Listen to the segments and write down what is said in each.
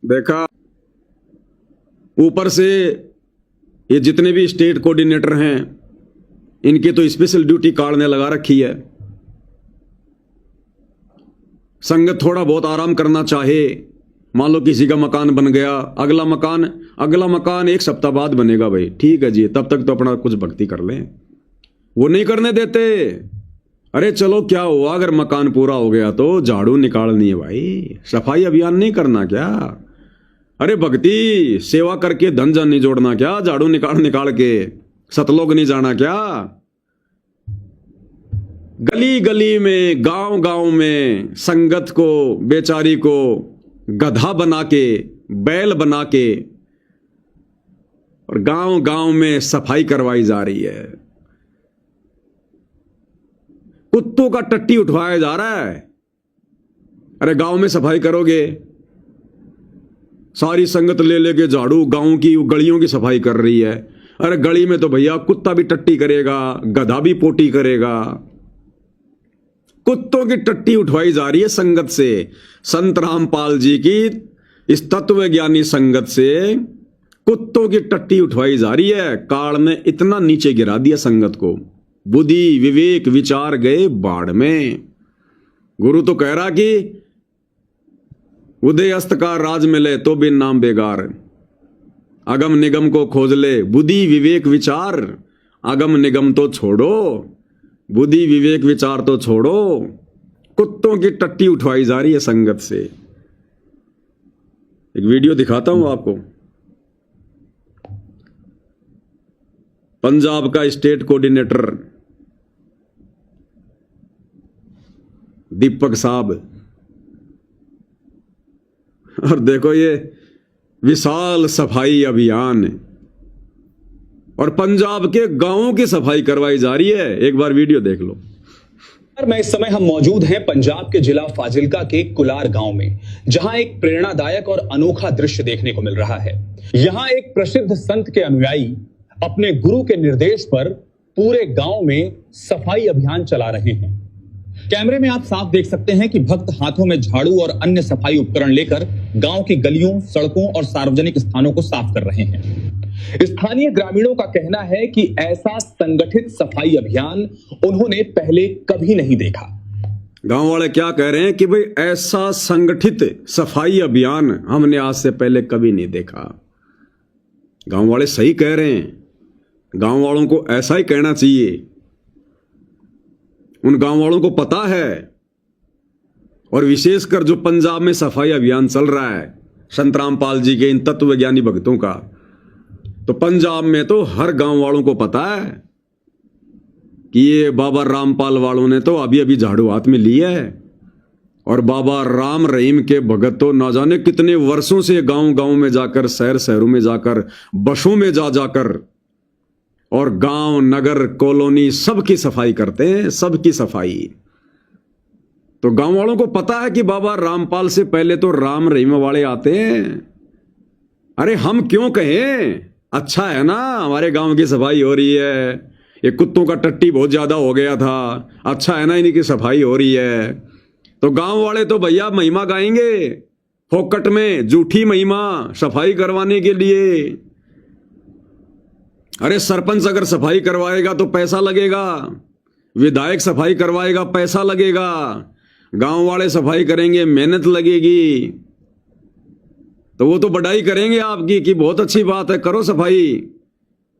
देखा ऊपर से ये जितने भी स्टेट कोऑर्डिनेटर हैं इनकी तो स्पेशल ड्यूटी कार्ड ने लगा रखी है। संगत थोड़ा बहुत आराम करना चाहे, मान लो किसी का मकान बन गया, अगला मकान एक सप्ताह बाद बनेगा, भाई ठीक है जी, तब तक तो अपना कुछ भक्ति कर लें। वो नहीं करने देते। अरे चलो क्या हुआ, अगर मकान पूरा हो गया तो झाड़ू निकालनी है भाई, सफाई अभियान नहीं करना क्या? अरे भक्ति सेवा करके धन जन नहीं जोड़ना क्या? झाड़ू निकाल के सतलोक नहीं जाना क्या? गली गली में, गांव गांव में संगत को, बेचारी को गधा बना के, बैल बना के और गांव गांव में सफाई करवाई जा रही है। कुत्तों का टट्टी उठवाया जा रहा है। अरे गांव में सफाई करोगे, सारी संगत ले लेके झाड़ू गांव की गलियों की सफाई कर रही है। अरे गली में तो भैया कुत्ता भी टट्टी करेगा, गधा भी पोटी करेगा। कुत्तों की टट्टी उठवाई जा रही है संगत से। संत रामपाल जी की इस तत्वज्ञानी संगत से कुत्तों की टट्टी उठवाई जा रही है। काल ने इतना नीचे गिरा दिया संगत को, बुद्धि विवेक विचार गए बाढ़ में। गुरु तो कह रहा कि उदय अस्त का राज मिले तो बिन नाम बेगार, अगम निगम को खोज ले बुद्धि विवेक विचार। अगम निगम तो छोड़ो, बुद्धि विवेक विचार तो छोड़ो। कुत्तों की टट्टी उठवाई जा रही है संगत से। एक वीडियो दिखाता हूं आपको। पंजाब का स्टेट कोऑर्डिनेटर दीपक साहब, और देखो ये विशाल सफाई अभियान और पंजाब के गांवों की सफाई करवाई जा रही है। एक बार वीडियो देख लो। मैं इस समय हम मौजूद हैं पंजाब के जिला फाजिल्का के कुलार गांव में, जहां एक प्रेरणादायक और अनोखा दृश्य देखने को मिल रहा है। यहां एक प्रसिद्ध संत के अनुयायी अपने गुरु के निर्देश पर पूरे गांव में सफाई अभियान चला रहे हैं। कैमरे में आप साफ देख सकते हैं कि भक्त हाथों में झाड़ू और अन्य सफाई उपकरण लेकर गांव की गलियों, सड़कों और सार्वजनिक स्थानों को साफ कर रहे हैं। स्थानीय ग्रामीणों का कहना है कि ऐसा संगठित सफाई अभियान उन्होंने पहले कभी नहीं देखा। गांव वाले क्या कह रहे हैं कि भाई ऐसा संगठित सफाई अभियान हमने आज से पहले कभी नहीं देखा। गांव वाले सही कह रहे हैं, गांव वालों को ऐसा ही कहना चाहिए। उन गांव वालों को पता है, और विशेषकर जो पंजाब में सफाई अभियान चल रहा है संत रामपाल जी के इन तत्वज्ञानी भक्तों का, तो पंजाब में तो हर गांव वालों को पता है कि ये बाबा रामपाल वालों ने तो अभी अभी झाड़ू हाथ में ली है। और बाबा राम रहीम के भगत तो ना जाने कितने वर्षों से गांव गांव में जाकर, शहर शहरों में जाकर, बसों में जाकर और गांव नगर कॉलोनी सबकी सफाई करते हैं, सबकी सफाई। तो गांव वालों को पता है कि बाबा रामपाल से पहले तो राम रहीम वाले आते हैं। अरे हम क्यों कहें, अच्छा है ना हमारे गांव की सफाई हो रही है। ये कुत्तों का टट्टी बहुत ज्यादा हो गया था, अच्छा है ना इनकी सफाई हो रही है। तो गांव वाले तो भैया महिमा गाएंगे फोकट में, झूठी महिमा सफाई करवाने के लिए। अरे सरपंच अगर सफाई करवाएगा तो पैसा लगेगा, विधायक सफाई करवाएगा पैसा लगेगा, गांव वाले सफाई करेंगे मेहनत लगेगी। तो वो तो बड़ाई करेंगे आपकी कि बहुत अच्छी बात है, करो सफाई।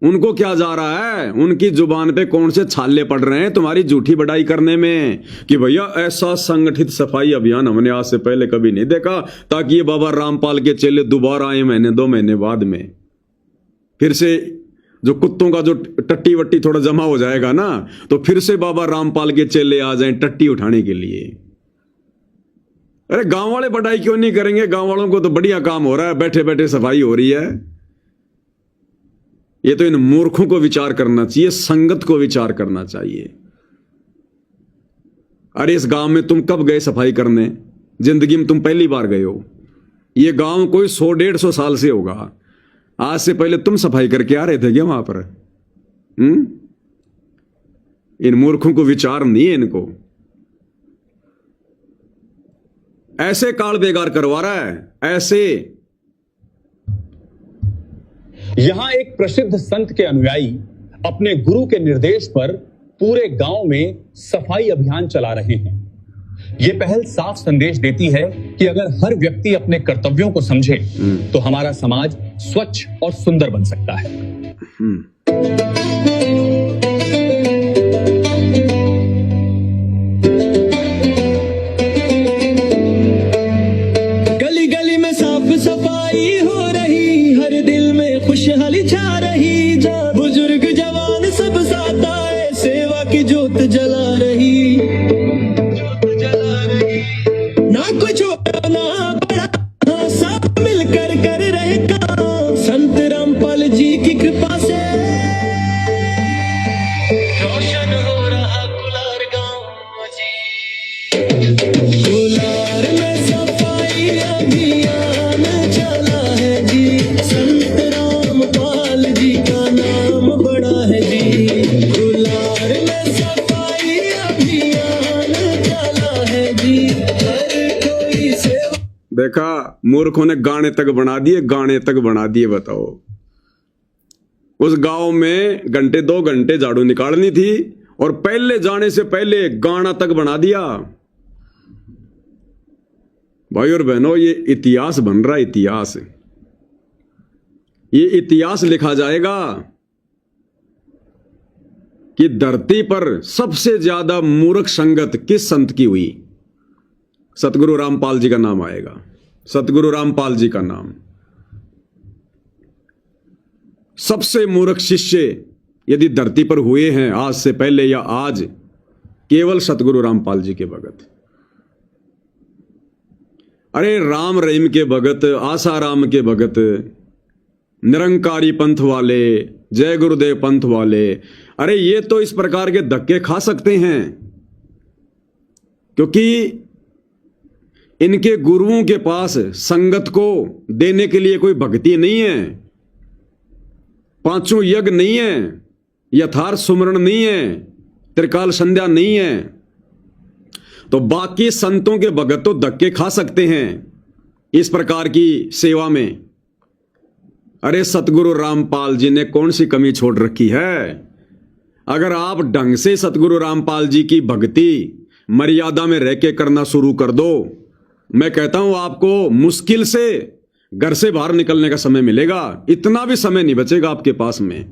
उनको क्या जा रहा है, उनकी जुबान पे कौन से छाले पड़ रहे हैं तुम्हारी झूठी बड़ाई करने में कि भैया ऐसा संगठित सफाई अभियान हमने आज से पहले कभी नहीं देखा, ताकि ये बाबा रामपाल के चेले दोबारा आए महीने 2 महीने बाद में। फिर से जो कुत्तों का जो टट्टी वट्टी थोड़ा जमा हो जाएगा ना, तो फिर से बाबा रामपाल के चेले आ जाएं टट्टी उठाने के लिए। अरे गांव वाले बड़ाई क्यों नहीं करेंगे, गांव वालों को तो बढ़िया काम हो रहा है, बैठे बैठे सफाई हो रही है। ये तो इन मूर्खों को विचार करना चाहिए, संगत को विचार करना चाहिए। अरे इस गांव में तुम कब गए सफाई करने, जिंदगी में तुम पहली बार गए हो। ये गांव कोई 100-150 साल से होगा, आज से पहले तुम सफाई करके आ रहे थे क्या वहां पर? इन मूर्खों को विचार नहीं है इनको। ऐसे काल बेगार करवा रहा है, ऐसे यहां एक प्रसिद्ध संत के अनुयायी अपने गुरु के निर्देश पर पूरे गांव में सफाई अभियान चला रहे हैं। यह पहल साफ संदेश देती है कि अगर हर व्यक्ति अपने कर्तव्यों को समझे तो हमारा समाज स्वच्छ और सुंदर बन सकता है। गली गली में साफ सफाई हो रही, हर दिल में खुशहाली छा रही, जहाँ बुजुर्ग जवान सब साथ आए, सेवा की जोत जला रही। ना कोई छोटा ना बड़ा, हाँ, सब मिलकर कर रहे काम। संत रामपाल जी की कृपा से रोशन हो रहा कुलार गाँव जी। कुलार में सफाई अभियान चला है जी, संत रामपाल जी का नाम बड़ा है जी। कुलार में सफाई अभियान चला है जी, हर कोई सेवा। देखा, मूर्खों ने गाने तक बना दिए, गाने तक बना दिए। बताओ, उस गांव में घंटे 2 घंटे झाड़ू निकालनी थी और पहले जाने से पहले गाना तक बना दिया। भाई और बहनों, ये इतिहास बन रहा है, इतिहास। ये इतिहास लिखा जाएगा कि धरती पर सबसे ज्यादा मूर्ख संगत किस संत की हुई। सतगुरु रामपाल जी का नाम आएगा, सतगुरु रामपाल जी का नाम। सबसे मूर्ख शिष्य यदि धरती पर हुए हैं आज से पहले या आज, केवल सतगुरु रामपाल जी के भगत। अरे राम रहीम के भगत, आसाराम के भगत, निरंकारी पंथ वाले, जय गुरुदेव पंथ वाले, अरे ये तो इस प्रकार के धक्के खा सकते हैं क्योंकि इनके गुरुओं के पास संगत को देने के लिए कोई भक्ति नहीं है, पांचों यज्ञ नहीं है, यथार्थ सुमरण नहीं है, त्रिकाल संध्या नहीं है। तो बाकी संतों के भगत तो धक्के खा सकते हैं इस प्रकार की सेवा में। अरे सतगुरु रामपाल जी ने कौन सी कमी छोड़ रखी है। अगर आप ढंग से सतगुरु रामपाल जी की भक्ति मर्यादा में रह के करना शुरू कर दो, मैं कहता हूं आपको मुश्किल से घर से बाहर निकलने का समय मिलेगा। इतना भी समय नहीं बचेगा आपके पास में।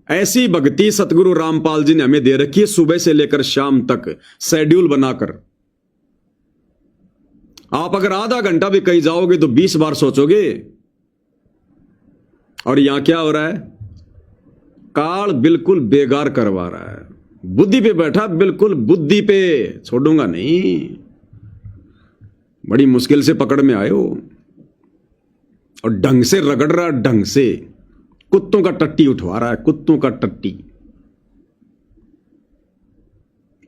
ऐसी भक्ति सतगुरु रामपाल जी ने हमें दे रखी है, सुबह से लेकर शाम तक शेड्यूल बनाकर। आप अगर आधा घंटा भी कहीं जाओगे तो 20 बार सोचोगे। और यहां क्या हो रहा है, काल बिल्कुल बेकार करवा रहा है। बुद्धि पे बैठा, बिल्कुल बुद्धि पे छोड़ूंगा नहीं। बड़ी मुश्किल से पकड़ में आए हो और ढंग से रगड़ रहा, ढंग से कुत्तों का टट्टी उठवा रहा है, कुत्तों का टट्टी।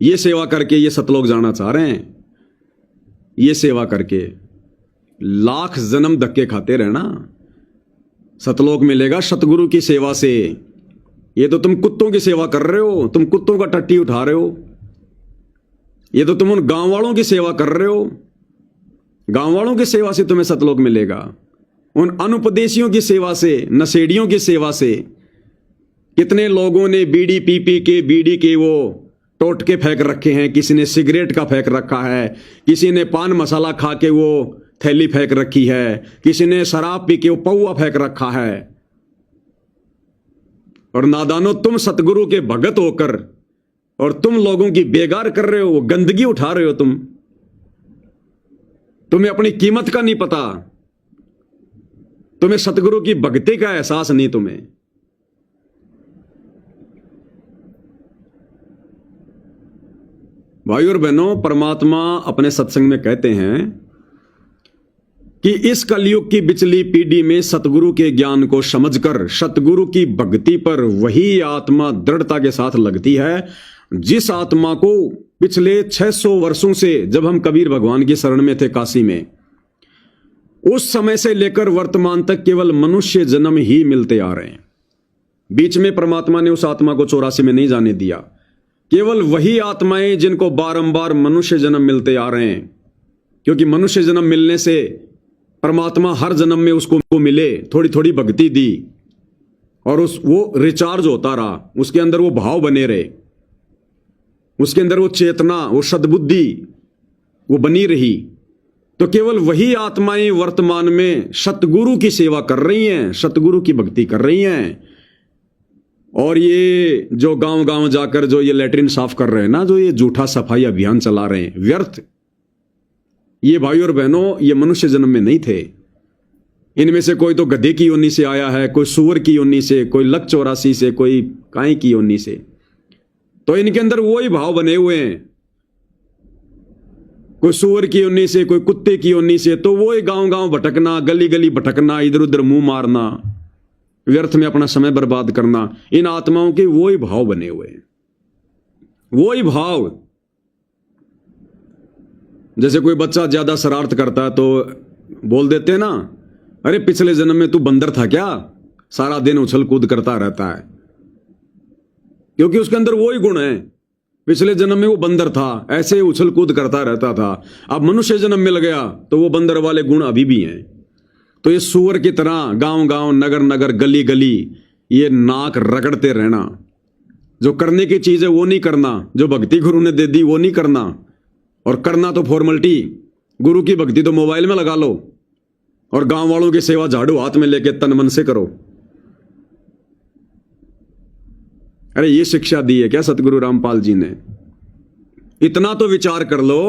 ये सेवा करके ये सतलोक जाना चाह रहे हैं। ये सेवा करके लाख जन्म धक्के खाते रहना, सतलोक मिलेगा सतगुरु की सेवा से। ये तो तुम कुत्तों की सेवा कर रहे हो, तुम कुत्तों का टट्टी उठा रहे हो। ये तो तुम उन गांव वालों की सेवा कर रहे हो। गांव वालों की सेवा से तुम्हें सतलोक मिलेगा, उन अनुपदेशियों की सेवा से, नशेड़ियों की सेवा से। कितने लोगों ने बीड़ी पी पी के बीड़ी के वो टोटके फेंक रखे हैं, किसी ने सिगरेट का फेंक रखा है, किसी ने पान मसाला खा के वो थैली फेंक रखी है, किसी ने शराब पी के वो पौआ फेंक रखा है। और नादानो, तुम सतगुरु के भगत होकर और तुम लोगों की बेगार कर रहे हो, वो गंदगी उठा रहे हो। तुम्हें अपनी कीमत का नहीं पता, तुम्हें सतगुरु की भक्ति का एहसास नहीं। तुम्हें भाई और बहनों, परमात्मा अपने सत्संग में कहते हैं कि इस कलयुग की बिचली पीढ़ी में सतगुरु के ज्ञान को समझकर सतगुरु की भक्ति पर वही आत्मा दृढ़ता के साथ लगती है जिस आत्मा को पिछले 600 वर्षों से, जब हम कबीर भगवान की शरण में थे काशी में, उस समय से लेकर वर्तमान तक केवल मनुष्य जन्म ही मिलते आ रहे हैं। बीच में परमात्मा ने उस आत्मा को 84 में नहीं जाने दिया। केवल वही आत्माएं जिनको बारंबार मनुष्य जन्म मिलते आ रहे हैं, क्योंकि मनुष्य जन्म मिलने से परमात्मा हर जन्म में उसको मिले, थोड़ी थोड़ी भक्ति दी और वो रिचार्ज होता रहा, उसके अंदर वो भाव बने रहे, उसके अंदर वो चेतना, वो सद्बुद्धि वो बनी रही, तो केवल वही आत्माएं वर्तमान में सतगुरु की सेवा कर रही हैं, सतगुरु की भक्ति कर रही हैं। और ये जो गांव गांव जाकर जो ये लैट्रिन साफ कर रहे हैं ना, जो ये झूठा सफाई अभियान चला रहे हैं, व्यर्थ। ये भाई और बहनों, ये मनुष्य जन्म में नहीं थे। इनमें से कोई तो गधे की योनि से आया है, कोई सूअर की योनि से, कोई लक 84 से, कोई काई की योनि से। तो इनके अंदर वही भाव बने हुए हैं, कोई सूअर की योनि से, कोई कुत्ते की योनि से। तो वही गांव गांव भटकना, गली गली भटकना, इधर उधर मुंह मारना, व्यर्थ में अपना समय बर्बाद करना, इन आत्माओं के वही भाव बने हुए हैं, वही भाव। जैसे कोई बच्चा ज्यादा शरारत करता है तो बोल देते हैं ना, अरे पिछले जन्म में तू बंदर था क्या, सारा दिन उछल कूद करता रहता है। क्योंकि उसके अंदर वही गुण है, पिछले जन्म में वो बंदर था, ऐसे उछल कूद करता रहता था। अब मनुष्य जन्म मिल गया तो वो बंदर वाले गुण अभी भी हैं। तो ये सूअर की तरह गांव गांव, नगर नगर, गली गली ये नाक रगड़ते रहना, जो करने की चीज है वो नहीं करना, जो भक्ति गुरु ने दे दी वो नहीं करना, और करना तो फॉर्मेलिटी। गुरु की भक्ति तो मोबाइल में लगा लो, और गांव वालों की सेवा झाड़ू हाथ में लेके तन मन से करो। अरे ये शिक्षा दी है क्या सतगुरु रामपाल जी ने? इतना तो विचार कर लो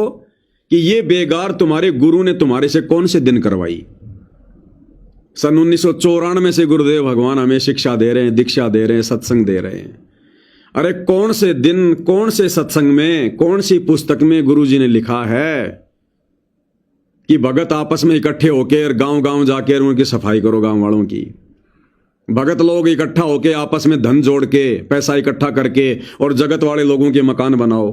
कि ये बेगार तुम्हारे गुरु ने तुम्हारे से कौन से दिन करवाई। सन 1994 से गुरुदेव भगवान हमें शिक्षा दे रहे हैं, दीक्षा दे रहे हैं, सत्संग दे रहे हैं। अरे कौन से दिन, कौन से सत्संग में, कौन सी पुस्तक में गुरुजी ने लिखा है कि भगत आपस में इकट्ठे होकर गांव गांव जाकर उनकी सफाई करो, गांव वालों की। भगत लोग इकट्ठा होकर आपस में धन जोड़ के, पैसा इकट्ठा करके और जगत वाले लोगों के मकान बनाओ।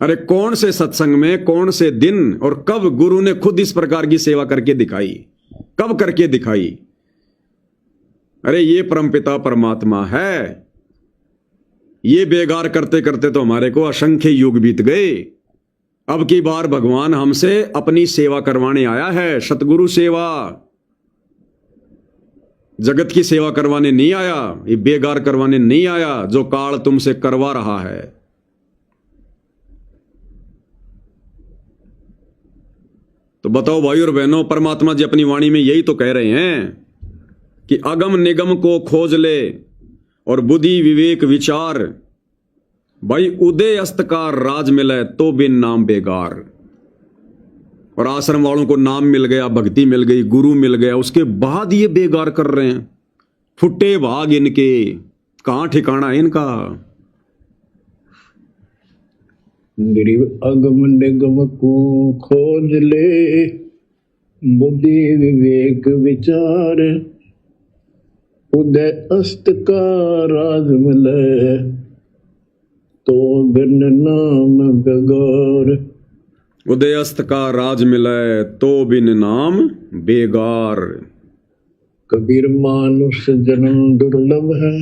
अरे कौन से सत्संग में, कौन से दिन और कब गुरु ने खुद इस प्रकार की सेवा करके दिखाई, कब करके दिखाई? अरे ये परमपिता परमात्मा है। ये बेगार करते करते तो हमारे को असंख्य युग बीत गए। अब की बार भगवान हमसे अपनी सेवा करवाने आया है, सतगुरु सेवा। जगत की सेवा करवाने नहीं आया, ये बेगार करवाने नहीं आया जो काल तुमसे करवा रहा है। तो बताओ भाई और बहनों, परमात्मा जी अपनी वाणी में यही तो कह रहे हैं कि अगम निगम को खोज ले और बुद्धि विवेक विचार, भाई उदय अस्त का राज मिले तो बिन नाम बेगार। और आश्रम वालों को नाम मिल गया, भक्ति मिल गई, गुरु मिल गया, उसके बाद ये बेगार कर रहे हैं। फुट्टे भाग इनके, कहां ठिकाना है इनका? अगम निगम को खोज ले, बुद्धि विवेक विचार, उदय अस्त का राज मिले तो बिन नाम बेगार। उदय अस्त का राज मिले तो बिन नाम बेगार। कबीर मानुष जन्म दुर्लभ है,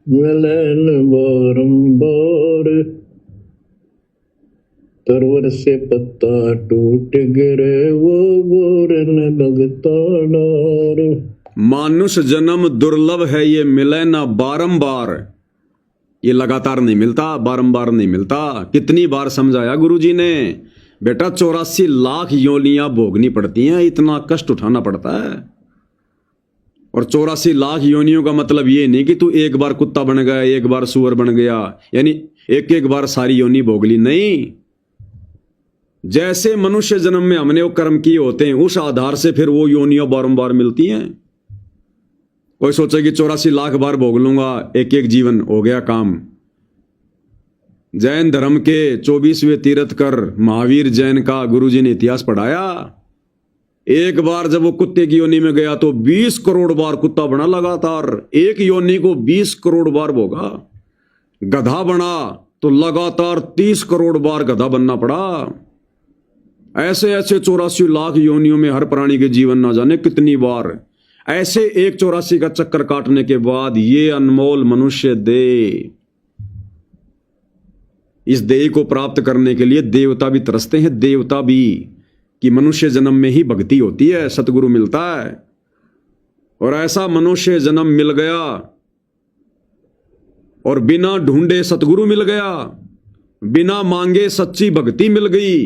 मिले न बारंबार। तरवर से पत्ता टूट गिरे, वो गोर न लगता डार। मानुष जन्म दुर्लभ है, ये मिले ना बारंबार। ये लगातार नहीं मिलता, बारंबार नहीं मिलता। कितनी बार समझाया गुरुजी ने, बेटा 84 लाख योनियां भोगनी पड़ती हैं, इतना कष्ट उठाना पड़ता है। और 84 लाख योनियों का मतलब ये नहीं कि तू एक बार कुत्ता बन गया, एक बार सुअर बन गया, यानी एक एक बार सारी योनि भोग ली, नहीं। जैसे मनुष्य जन्म में हमने वो कर्म किए होते हैं, उस आधार से फिर वो योनियां बारंबार मिलती हैं। कोई सोचे कि 84 लाख बार भोग लूंगा, एक एक जीवन हो गया काम। जैन धर्म के 24वें तीर्थकर महावीर जैन का गुरुजी ने इतिहास पढ़ाया। एक बार जब वो कुत्ते की योनि में गया तो 20 करोड़ बार कुत्ता बना लगातार, एक योनि को 20 करोड़ बार भोगा। गधा बना तो लगातार 30 करोड़ बार गधा बनना पड़ा। ऐसे ऐसे 84 लाख योनियों में हर प्राणी के जीवन ना जाने कितनी बार। ऐसे एक 84 का चक्कर काटने के बाद ये अनमोल मनुष्य देह, इस देह को प्राप्त करने के लिए देवता भी तरसते हैं, देवता भी, कि मनुष्य जन्म में ही भक्ति होती है, सतगुरु मिलता है। और ऐसा मनुष्य जन्म मिल गया और बिना ढूंढे सतगुरु मिल गया, बिना मांगे सच्ची भक्ति मिल गई,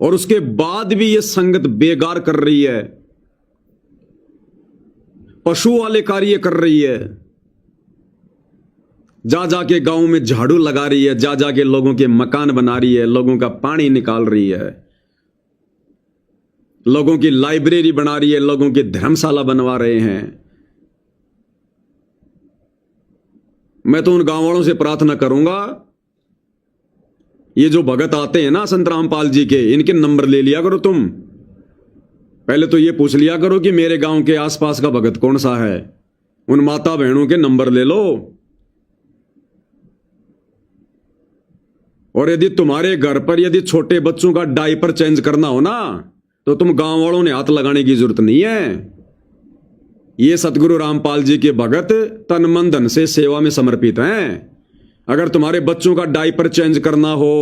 और उसके बाद भी ये संगत बेगार कर रही है, पशु वाले कार्य कर रही है, जा जाके गांव में झाड़ू लगा रही है, जा जाके लोगों के मकान बना रही है, लोगों का पानी निकाल रही है, लोगों की लाइब्रेरी बना रही है, लोगों की धर्मशाला बनवा रहे हैं। मैं तो उन गांव वालों से प्रार्थना करूंगा, ये जो भगत आते हैं ना संत रामपाल जी के, इनके नंबर ले लिया करो तुम। पहले तो ये पूछ लिया करो कि मेरे गांव के आसपास का भगत कौन सा है, उन माता बहनों के नंबर ले लो। और यदि तुम्हारे घर पर यदि छोटे बच्चों का डायपर चेंज करना हो ना, तो तुम गांव वालों ने हाथ लगाने की जरूरत नहीं है। ये सतगुरु रामपाल जी के भगत तन मन धन से सेवा में समर्पित हैं। अगर तुम्हारे बच्चों का डायपर चेंज करना हो,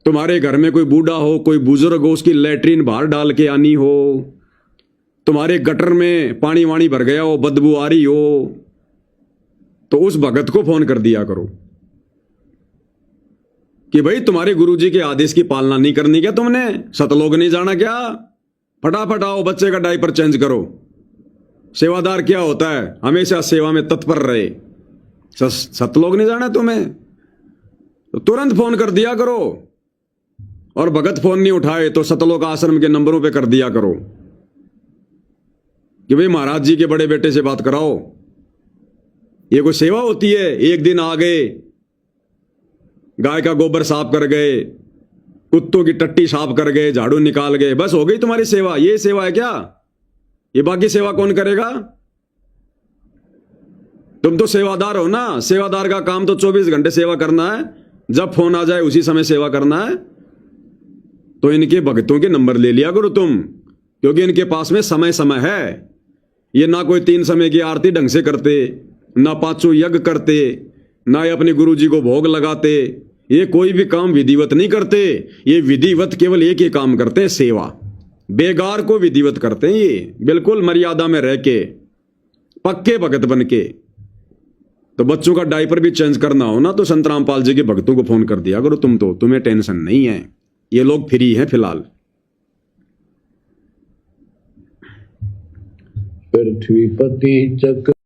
तुम्हारे घर में कोई बूढ़ा हो, कोई बुजुर्ग हो, उसकी लैट्रीन बाहर डाल के आनी हो, तुम्हारे गटर में पानी वाणी भर गया हो, बदबू आ रही हो, तो उस भगत को फोन कर दिया करो कि भाई तुम्हारे गुरुजी के आदेश की पालना नहीं करनी क्या तुमने, सतलोक नहीं जाना क्या, फटाफट आओ बच्चे का डायपर चेंज करो। सेवादार क्या होता है, हमेशा सेवा में तत्पर रहे। सतलोक नहीं जाना तुम्हें तो तुरंत फोन कर दिया करो, और भगत फोन नहीं उठाए तो सतलोक आश्रम के नंबरों पे कर दिया करो कि भाई महाराज जी के बड़े बेटे से बात कराओ। ये कोई सेवा होती है? एक दिन आ गए, गाय का गोबर साफ कर गए, कुत्तों की टट्टी साफ कर गए, झाड़ू निकाल गए, बस हो गई तुम्हारी सेवा? ये सेवा है क्या? ये बाकी सेवा कौन करेगा? तुम तो सेवादार हो ना। सेवादार का काम तो 24 घंटे सेवा करना है, जब फोन आ जाए उसी समय सेवा करना है। तो इनके भक्तों के नंबर ले लिया करो तुम, क्योंकि इनके पास में समय समय है। ये ना कोई 3 समय की आरती ढंग से करते, ना 5 यज्ञ करते, ना ये अपने गुरु जी को भोग लगाते, ये कोई भी काम विधिवत नहीं करते। ये विधिवत केवल एक ही काम करते हैं, सेवा। बेगार को विधिवत करते हैं ये, बिल्कुल मर्यादा में रह के, पक्के भगत बन के। तो बच्चों का डायपर भी चेंज करना हो ना, तो संत रामपाल जी के भक्तों को फोन कर दिया करो तुम, तो तुम्हें टेंशन नहीं है। ये लोग फ्री हैं फिलहाल। पृथ्वीपति चक्र